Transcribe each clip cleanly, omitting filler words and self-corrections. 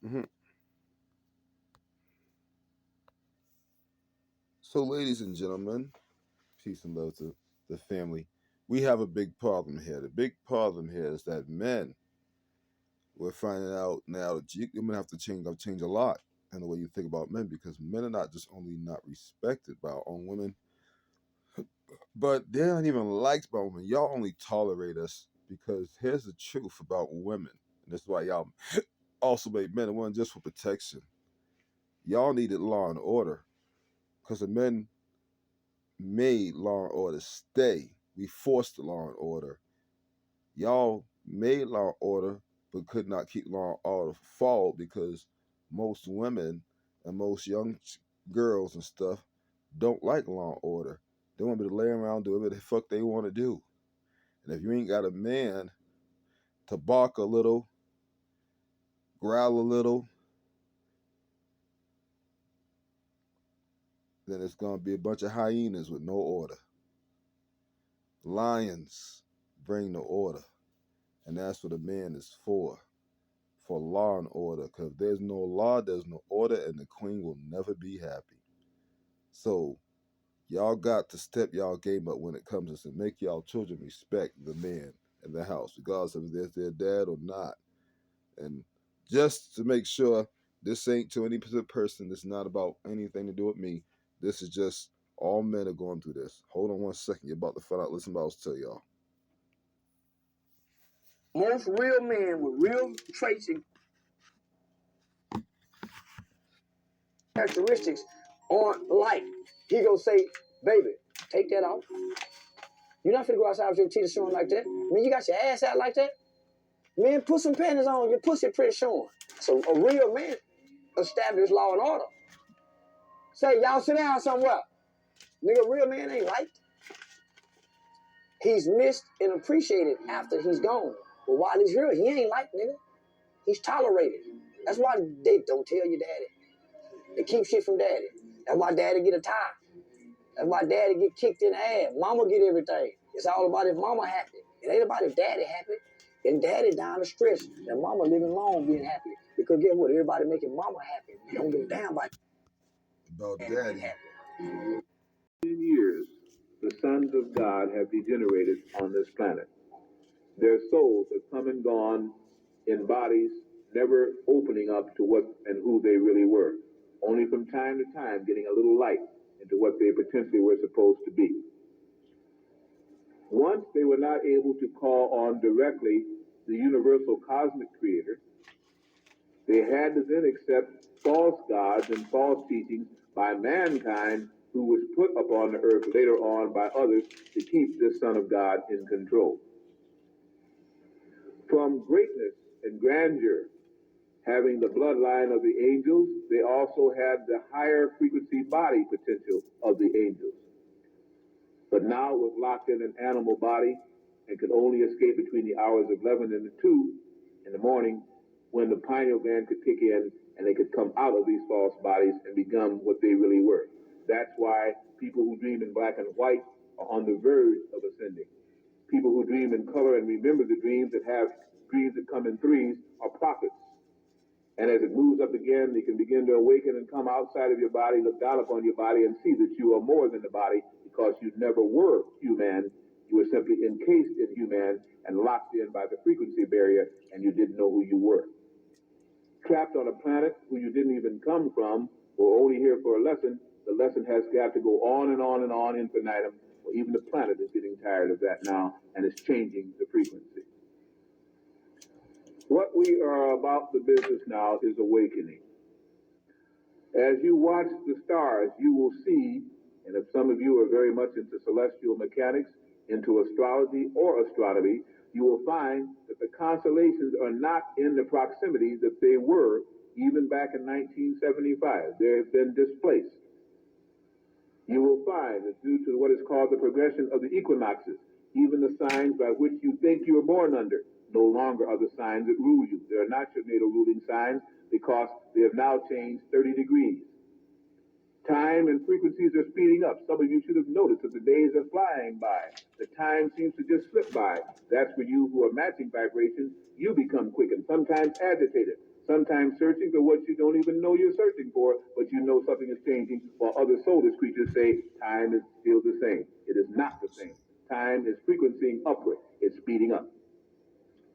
Mhm. So, ladies and gentlemen, peace and love to the family. We have a big problem here. The big problem here is that men, we're finding out now that you're gonna have to change a lot in the way you think about men because men are not just only not respected by our own women, but they're not even liked by women. Y'all only tolerate us because here's the truth about women, and that's why y'all also made men and women just for protection. Y'all needed law and order because the men made law and order stay. We forced the law and order. Y'all made law and order, but could not keep law and order fall because most women and most young girls and stuff don't like law and order. They want to be to lay around doing whatever the fuck they want to do. And if you ain't got a man to bark a little, growl a little, then it's gonna be a bunch of hyenas with no order. Lions bring the order, and that's what a man is for law and order. Because if there's no law, there's no order, and the queen will never be happy. So y'all got to step y'all game up when it comes to this and make y'all children respect the man in the house, regardless of if it's their dad or not. And just to make sure this ain't to any particular person, this is not about anything to do with me. This is just all men are going through this. Hold on one second. You're about to find out. Listen, what I was tell y'all. Most real men with real traits and characteristics aren't like. He gonna say, baby, take that off. You're not finna go outside with your titties showing like that. Man, you got your ass out like that. Man, put some panties on, your pussy pretty showing. So a real man establish law and order. Say, y'all sit down somewhere. Nigga, real man ain't liked. He's missed and appreciated after he's gone. But while he's here, he ain't liked, nigga. He's tolerated. That's why they don't tell your daddy. They keep shit from daddy. That's why daddy get a tie. That's why daddy get kicked in the ass. Mama get everything. It's all about if mama happy. It ain't about if daddy happy. And daddy down the stress. And mama living long being happy. Because guess what? Everybody making mama happy. They don't give a damn About daddy. happy. In years, the sons of God have degenerated on this planet. Their souls have come and gone in bodies, never opening up to what and who they really were. Only from time to time getting a little light into what they potentially were supposed to be. Once they were not able to call on directly the universal cosmic creator, they had to then accept false gods and false teachings by mankind who was put upon the earth later on by others to keep this Son of God in control. From greatness and grandeur, having the bloodline of the angels, they also had the higher frequency body potential of the angels. But now was locked in an animal body and could only escape between the hours of 11 and 2 in the morning when the pineal gland could kick in and they could come out of these false bodies and become what they really were. That's why people who dream in black and white are on the verge of ascending. People who dream in color and remember the dreams that have dreams that come in threes are prophets. And as it moves up again, they can begin to awaken and come outside of your body, look down upon your body, and see that you are more than the body because you never were human. You were simply encased in human and locked in by the frequency barrier, and you didn't know who you were. Trapped on a planet who you didn't even come from, or only here for a lesson, the lesson has got to go on and on and on infinitum. Well, even the planet is getting tired of that now, and is changing the frequency. What we are about the business now is awakening. As you watch the stars, you will see, and if some of you are very much into celestial mechanics, into astrology or astronomy, you will find that the constellations are not in the proximity that they were even back in 1975. They have been displaced. You will find that due to what is called the progression of the equinoxes, even the signs by which you think you were born under no longer are the signs that rule you. They are not your natal ruling signs because they have now changed 30 degrees. Time and frequencies are speeding up. Some of you should have noticed that the days are flying by. The time seems to just slip by. That's for you who are matching vibrations. You become quickened, sometimes agitated, sometimes searching for what you don't even know you're searching for, but you know something is changing, while other soulless creatures say time is still the same. It is not the same. Time is frequencying upward. It's speeding up.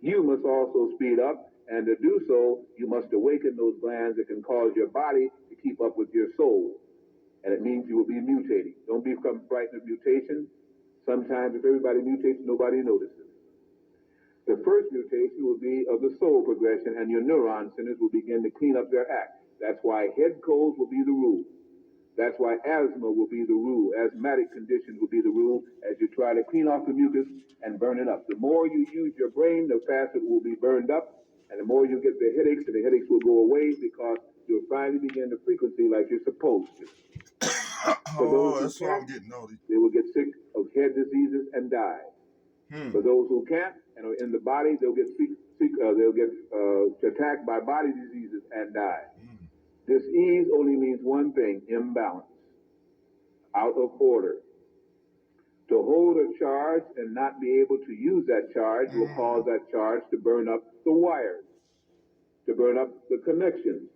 You must also speed up, and to do so, you must awaken those glands that can cause your body to keep up with your soul. And it means you will be mutating. Don't become frightened of mutation. Sometimes if everybody mutates, nobody notices. The first mutation will be of the soul progression, and your neuron centers will begin to clean up their act. That's why head colds will be the rule. That's why asthma will be the rule. Asthmatic conditions will be the rule as you try to clean off the mucus and burn it up. The more you use your brain, the faster it will be burned up, and the more you get the headaches, and the headaches will go away because you'll finally begin the frequency like you're supposed to. For those that's who what I'm can't, getting all these. they will get sick of head diseases and die. For those who can't and are in the body, they'll get attacked by body diseases and die. Disease only means one thing: imbalance, out of order. To hold a charge and not be able to use that charge will cause that charge to burn up the wires, to burn up the connections.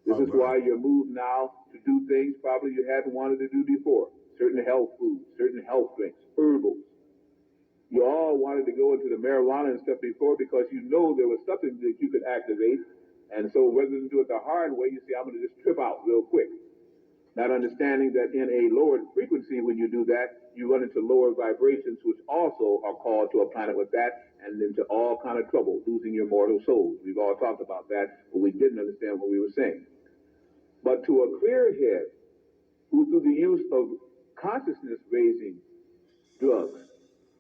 This is why you're moved now to do things probably you hadn't wanted to do before. Certain health foods, certain health drinks, herbals. You all wanted to go into the marijuana and stuff before because you know there was something that you could activate. And so rather than do it the hard way, you say, I'm going to just trip out real quick. Not understanding that in a lowered frequency, when you do that, you run into lower vibrations, which also are called to a planet with that, and into all kind of trouble, losing your mortal souls. We've all talked about that, but we didn't understand what we were saying. But to a clear head, who through the use of consciousness-raising drugs,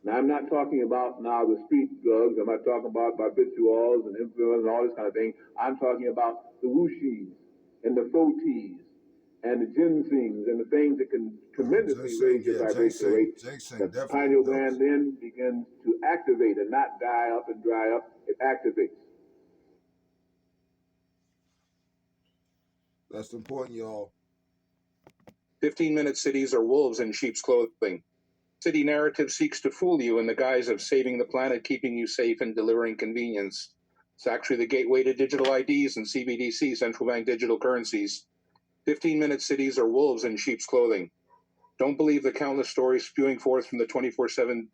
now, I'm not talking about now the street drugs. I'm not talking about barbiturates and influence and all this kind of thing. I'm talking about the wuxis and the fotis and the ginsengs and the things that can tremendously raise your vibrational rate. The pineal gland then begins to activate and not die up and dry up. It activates. That's important, y'all. 15-minute cities are wolves in sheep's clothing. City narrative seeks to fool you in the guise of saving the planet, keeping you safe, and delivering convenience. It's actually the gateway to digital IDs and CBDC, central bank digital currencies. 15-minute cities are wolves in sheep's clothing. Don't believe the countless stories spewing forth from the 24/7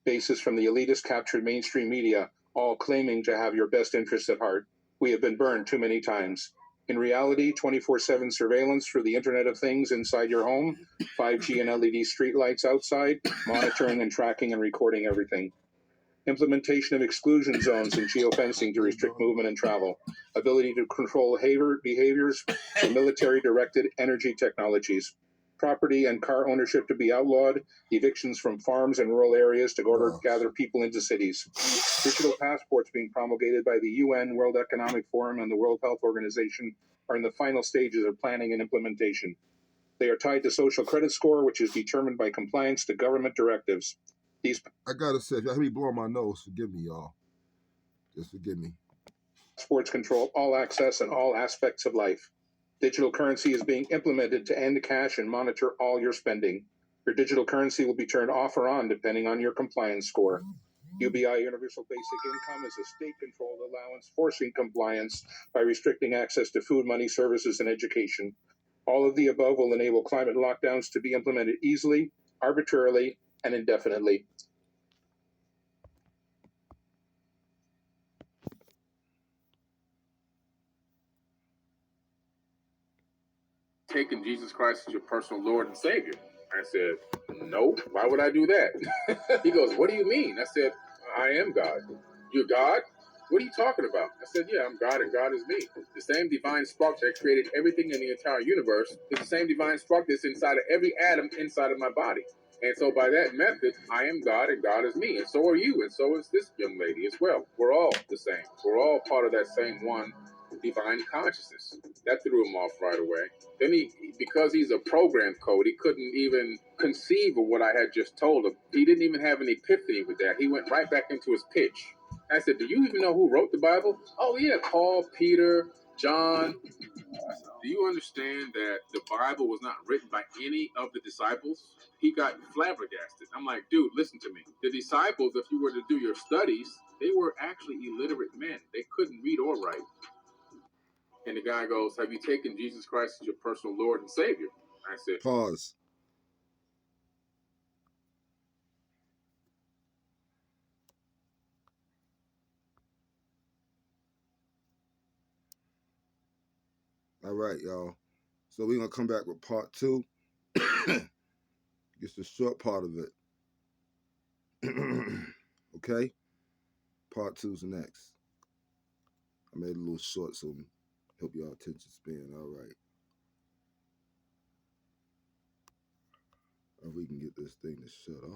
basis from the elitist captured mainstream media, all claiming to have your best interests at heart. We have been burned too many times. In reality, 24/7 surveillance through the Internet of Things inside your home, 5G and LED streetlights outside, monitoring and tracking and recording everything. Implementation of exclusion zones and geofencing to restrict movement and travel. Ability to control behaviors for military-directed energy technologies. Property and car ownership to be outlawed. Evictions from farms and rural areas to gather people into cities. Digital passports being promulgated by the UN, World Economic Forum, and the World Health Organization are in the final stages of planning and implementation. They are tied to social credit score, which is determined by compliance to government directives. I gotta say, if y'all hear me blowing my nose, forgive me, y'all. Just forgive me. Passports control all access and all aspects of life. Digital currency is being implemented to end cash and monitor all your spending. Your digital currency will be turned off or on depending on your compliance score. UBI, Universal Basic Income, is a state-controlled allowance forcing compliance by restricting access to food, money, services, and education. All of the above will enable climate lockdowns to be implemented easily, arbitrarily, and indefinitely. Taking Jesus Christ as your personal Lord and Savior. I said, no, why would I do that? He goes, what do you mean? I said, I am God. You're God? What are you talking about? I said, yeah, I'm God and God is me. The same divine spark that created everything in the entire universe is the same divine spark that's inside of every atom inside of my body. And so by that method, I am God and God is me. And so are you. And so is this young lady as well. We're all the same. We're all part of that same one divine consciousness. That threw him off right away. Then because he's a program code, he couldn't even conceive of what I had just told him. He didn't even have an epiphany with that. He went right back into his pitch. I said, do you even know who wrote the Bible? Oh yeah, Paul, Peter, John. Do you understand that the Bible was not written by any of the disciples? He got flabbergasted. I'm like, dude, listen to me. The disciples, if you were to do your studies, they were actually illiterate men. They couldn't read or write. And the guy goes, have you taken Jesus Christ as your personal Lord and Savior? I said, Pause. All right, y'all. So we're going to come back with part 2. Just the short part of it. Okay? Part 2's next. I made it a little short so help y'all attention span. All right. If we can get this thing to shut off.